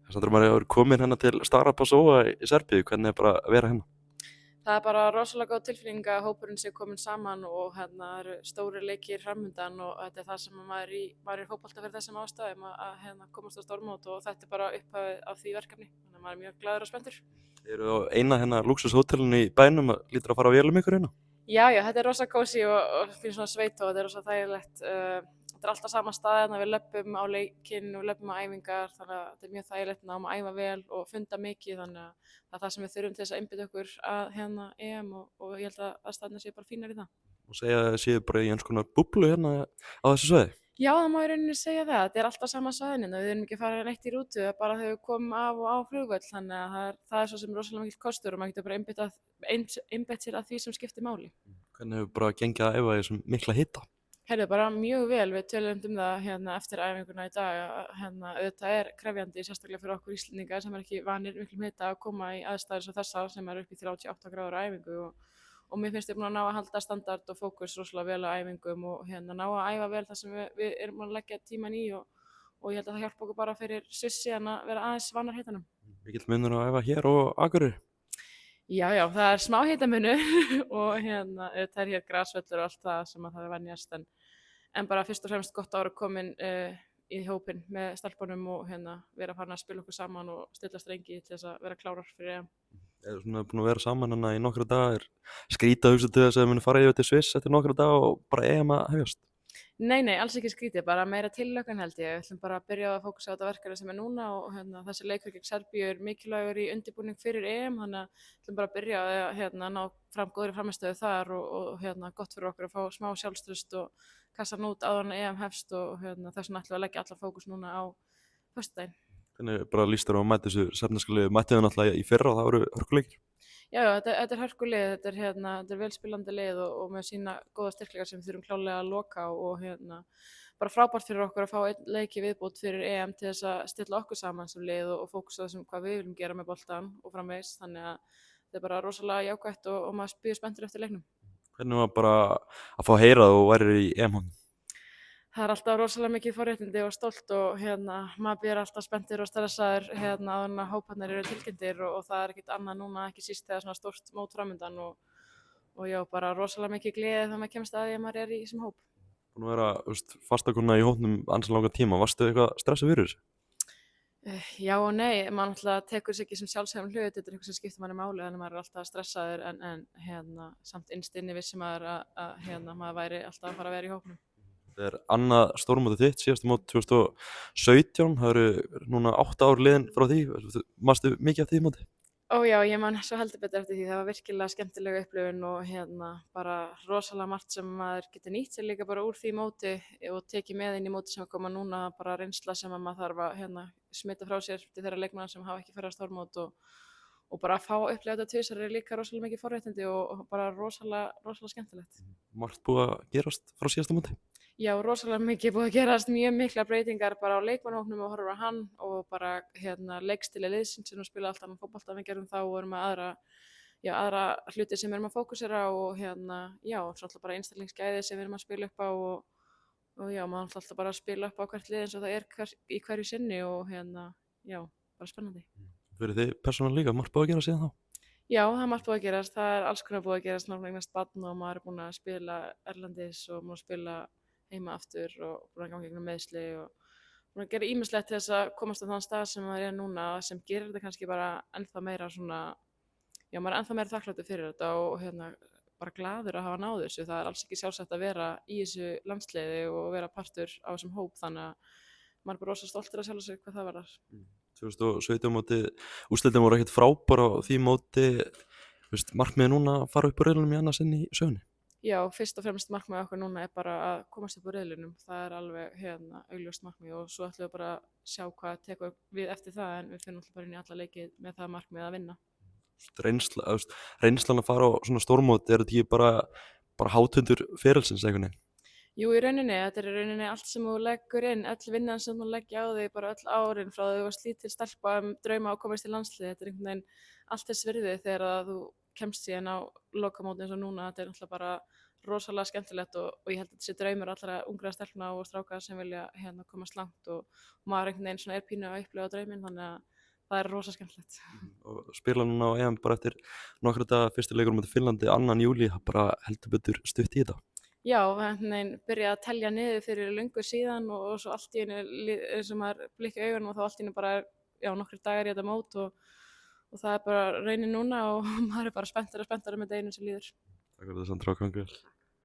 Sandra María er komin hérna til Stara Pásóa í Serbíu, hvernig bara að vera hérna? Það er bara rosalega góð tilfinning að hópurinn sé komin saman og það eru stórir leikir framundan og þetta er það sem maður er í fótbolta fyrir þessum ástæðum að komast á stórmót og þetta er bara upphafið af því verkefni. Þannig að maður er mjög glaður og spenntur. Eru á eina hérna lúxushótelinu í bænum, lítur að fara á vélum ykkur hérna? Já, þetta er rosa kósí og finnst svona sveit og þetta er rosa þægilegt. Þetta er alltaf sama stað en við löpum á leikinn og löpum á æfingar þannig að þetta er mjög þægilegt að æfa vel og funda mikið þannig að það er það sem við þurfum til þess að einbeita okkur að EM og ég held að aðstæðurnar séu bara fínar í það. Og segja að séu bara í eins konar búblu hérna á þessu svæði? Já, það má í rauninni segja það. Þetta er alltaf sama svæðinu. Við erum ekki að fara neitt í rútu bara þegar við komum af og á flugvöll þannig að það er svo sem rosalega mikill kostur og maður getur bara einbeitt sér að því sem skiptir máli. Hvernig hefur bara gengið að æfa í þessum mikla hita? Heyrðu, bara mjög vel. Við tölum það eftir æfinguna í dag auðvitað er krefjandi sérstaklega fyrir okkur Íslendinga sem er ekki vanir miklum hita að koma í aðstæður svo þessar sem er upp í 38 gráður á æfingu og mér finnst ég búin að ná að halda standard og fókus rosalega vel á æfingum og ná að æfa vel þar sem við erum að leggja tíman í og ég held að það hjálpa okkur bara fyrir Svissi að vera aðeins vanar hitanum. Mikill munur að æfa hér og Akureyri? Já, það er smá hitamunur og það er hér grasvöllur og allt það sem það er venjast en bara fyrst og fremst gott að vera komin í hópinn með stelpunum og vera farin að spila okkur saman og stilla strengi til þess að vera klárar fyrir EM. Er svona búin að vera saman hérna í nokkra daga, skrítið að hugsa til þess að þið muni fara yfir til Sviss eftir nokkra daga og bara EM að hefjast? Nei, alls ekki skrítið, bara meira tillökun held ég. Við ætlum bara að byrja að fókusa á þetta verkefni sem er núna og þessi leikur gegn Serbíu er mikilvægur í undirbúning fyrir EM, þannig að við ætlum bara að byrja að ná fram góðri frammistöðu þar og gott fyrir okkur að fá smá sjálfstraust og kassa út áður en EM hefst og þess vegna ætlum við að leggja allan fókus núna á föstudaginn. Hvernig bara lýst þér á að mæta þessu serbneska liði? Mættu þau náttúrulega í fyrra og það voru hörkuleikir? Já, þetta er hörkulið, þetta er velspilandi lið og með sína góða styrkleikar sem við þurfum klárlega að loka og bara frábært fyrir okkur að fá einn leiki viðbót fyrir EM til þess að stilla okkur saman sem lið og fókusa þessum hvað við viljum gera með boltan og framvegis, þannig að þetta er bara rosalega jákvætt og maður býður spenntur eftir leiknum. Hvernig var bara að fá að heyra þú værir í EM-hóðum? Það er alltaf rosalega mikið forréttindi og stolt og maður býður alltaf spenntur og stressaður áður en að hóparnir eru tilkynntir og það er ekkert annað núna, ekki síst þegar svona stórt mót framundan og já, bara rosalega mikið gleði þegar maður kemst að því að maður er í þessum hóp. Búin að vera fastakonna í hópnum ansi langan tíma, varstu eitthvað stressað fyrir þessu? Já og nei, maður alltaf tekur sig ekki sem sjálfsefn hlut, þetta er eitthvað sem skiptir manni máli þannig að maður er alltaf stressaður en samt innst inni vissi maður að maður væri alltaf að fara að vera í hópnum. Þetta er annað stórmótið þitt, síðasta mót 2017, það eru núna 8 ár liðin frá því, manstu mikið af því móti? Ó já, ég man svo heldur betur eftir því, það var virkilega skemmtilega upplifun og bara rosalega margt sem maður getur nýtt sér líka bara úr því móti og tekið með inn í móti sem að koma núna, bara reynsla sem að maður þarf að smita frá sér til þeirra leikmanna sem hafa ekki farið á stórmót og bara að fá að upplifa þetta tvisvar er líka rosalega mikið forréttindi og bara rosalega skemmtilegt. Margt búið að gerast frá síðasta móti? Já, rosalega mikið búið að gerast, mjög mikla breytingar bara á leikmannahópnum og horfum á hann og bara leikstili liðsins sem spila alltaf með fótbolta við gerum þá og erum með aðra hluti sem við erum að fókusera og svo bara einstaklingsgæði sem við erum að spila upp á og já, maður alltaf bara að spila upp á hvert lið eins og það er í hverju sinni og bara spennandi. Fyrir þið persónulega líka, margt búið að gera síðan þá? Já, það er margt búið að gerast, það er alls konar búið að gerast náttúrulega eignast barn og maður er búin að spila erlendis og búin að spila heima aftur og búin að ganga gegnum meiðsli og búin að gera ýmislegt til þess að komast á þann stað sem maður er núna sem gerir þetta kannski bara ennþá meira svona, já maður er ennþá meira þakklátur fyrir þetta og bara glaður að hafa náð þessu, það er alls ekki sjálfsagt að vera í þessu landsliði og vera partur á þessum hóp þannig að maður er bara rosa stoltur að sjálfa sig hvað það varðar. 2017 móti, úrslitin voru ekkert frábær á því móti, markmiðið núna að fara upp á riðlunum í annað sinn í sögunni? Já, fyrst og fremst markmið okkur núna er bara að komast upp á riðlunum, það er alveg augljóst markmið og svo ætlum við bara að sjá hvað tekur við eftir það en við finnum alltaf bara inn í alla leiki með það markmið að vinna. Reynslan að fara á svona stórmót, er þetta ekki bara hátundur ferilsins einhvern veginn? Jú, í rauninni, þetta er í rauninni allt sem þú leggur inn, öll vinnan sem þú leggja á þig, bara öll árin frá því þú varst lítil stelpa drauma að komast í landslið, þetta er einhvern veginn allt þess virði þegar þú kemst síðan á lokamóti eins og núna, þetta er náttúrulega bara rosalega skemmtilegt og ég held að þetta sé draumur allra ungra stelpna og stráka sem vilja komast langt og maður einhvern veginn svona er pínu að upplifa drauminn þannig að það er rosa skemmtilegt. Og spila núna á EM bara eftir nokkra daga, fyrsti leikur á móti Finnlandi 2. júlí, það bara heldur betur stutt í þetta. Já, byrjaði að telja niður fyrir löngu síðan og svo allt í einu eins og maður blikki augunum og þá allt í einu bara nokkrir dagar í þetta mót og það er bara raunin núna og maður er bara spenntari með deginu sem líður. Takk fyrir það, Sandra, og gangi vel.